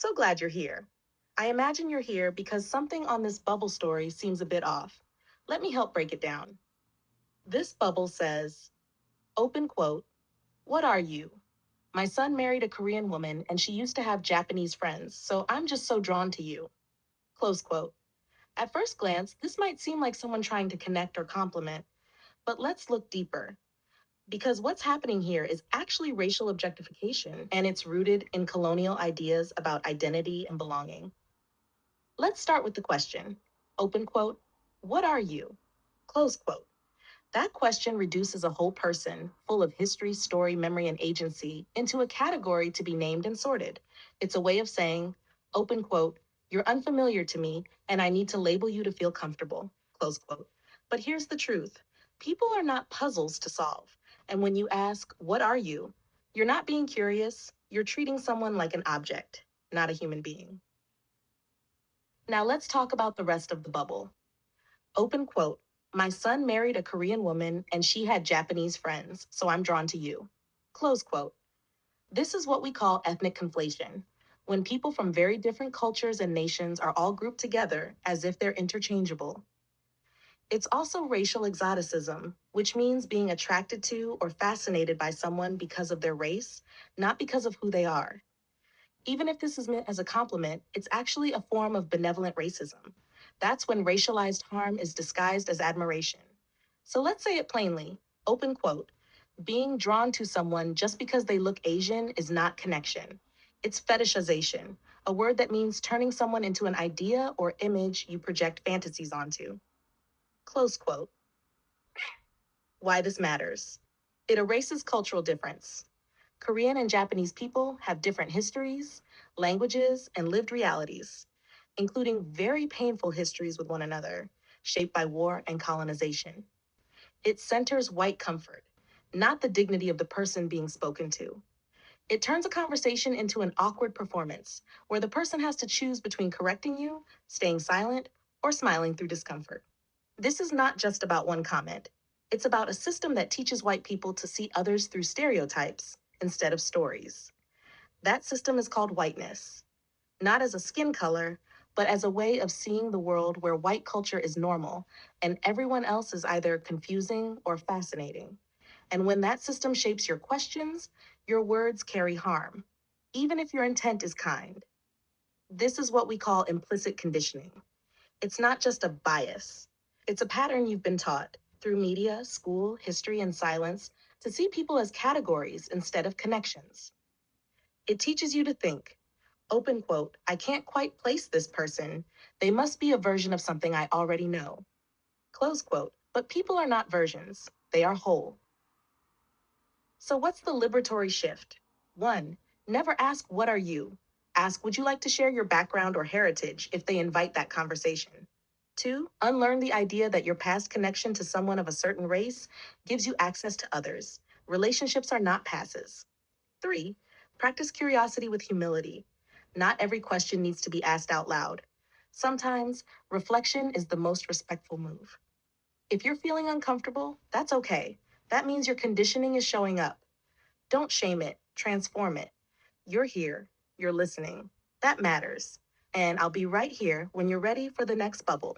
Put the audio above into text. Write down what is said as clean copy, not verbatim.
So glad you're here. I imagine you're here because something on this bubble story seems a bit off. Let me help break it down. This bubble says, open quote, "What are you? My son married a Korean woman and she used to have Japanese friends, so I'm just so drawn to you." Close quote. At first glance, this might seem like someone trying to connect or compliment, but let's look deeper. Because what's happening here is actually racial objectification, and it's rooted in colonial ideas about identity and belonging. Let's start with the question. Open quote, "What are you?" Close quote. That question reduces a whole person, full of history, story, memory, and agency, into a category to be named and sorted. It's a way of saying, open quote, "You're unfamiliar to me, and I need to label you to feel comfortable." Close quote. But here's the truth. People are not puzzles to solve. And when you ask, "What are you?" you're not being curious, you're treating someone like an object, not a human being. Now let's talk about the rest of the bubble. Open quote, "My son married a Korean woman and she had Japanese friends, so I'm drawn to you." Close quote. This is what we call ethnic conflation, when people from very different cultures and nations are all grouped together as if they're interchangeable. It's also racial exoticism, which means being attracted to or fascinated by someone because of their race, not because of who they are. Even if this is meant as a compliment, it's actually a form of benevolent racism. That's when racialized harm is disguised as admiration. So let's say it plainly. Open quote, "Being drawn to someone just because they look Asian is not connection. It's fetishization, a word that means turning someone into an idea or image you project fantasies onto." Close quote. Why this matters. It erases cultural difference. Korean and Japanese people have different histories, languages, and lived realities, including very painful histories with one another, shaped by war and colonization. It centers white comfort, not the dignity of the person being spoken to. It turns a conversation into an awkward performance, where the person has to choose between correcting you, staying silent, or smiling through discomfort. This is not just about one comment. It's about a system that teaches white people to see others through stereotypes instead of stories. That system is called whiteness, not as a skin color, but as a way of seeing the world where white culture is normal and everyone else is either confusing or fascinating. And when that system shapes your questions, your words carry harm, even if your intent is kind. This is what we call implicit conditioning. It's not just a bias, it's a pattern you've been taught through media, school, history, and silence to see people as categories instead of connections. It teaches you to think, open quote, "I can't quite place this person. They must be a version of something I already know." Close quote. But people are not versions, they are whole. So what's the liberatory shift? 1. Never ask, "What are you?" Ask, "Would you like to share your background or heritage?" if they invite that conversation. 2. Unlearn the idea that your past connection to someone of a certain race gives you access to others. Relationships are not passes. 3. Practice curiosity with humility. Not every question needs to be asked out loud. Sometimes, reflection is the most respectful move. If you're feeling uncomfortable, that's okay. That means your conditioning is showing up. Don't shame it, transform it. You're here, you're listening. That matters. And I'll be right here when you're ready for the next bubble.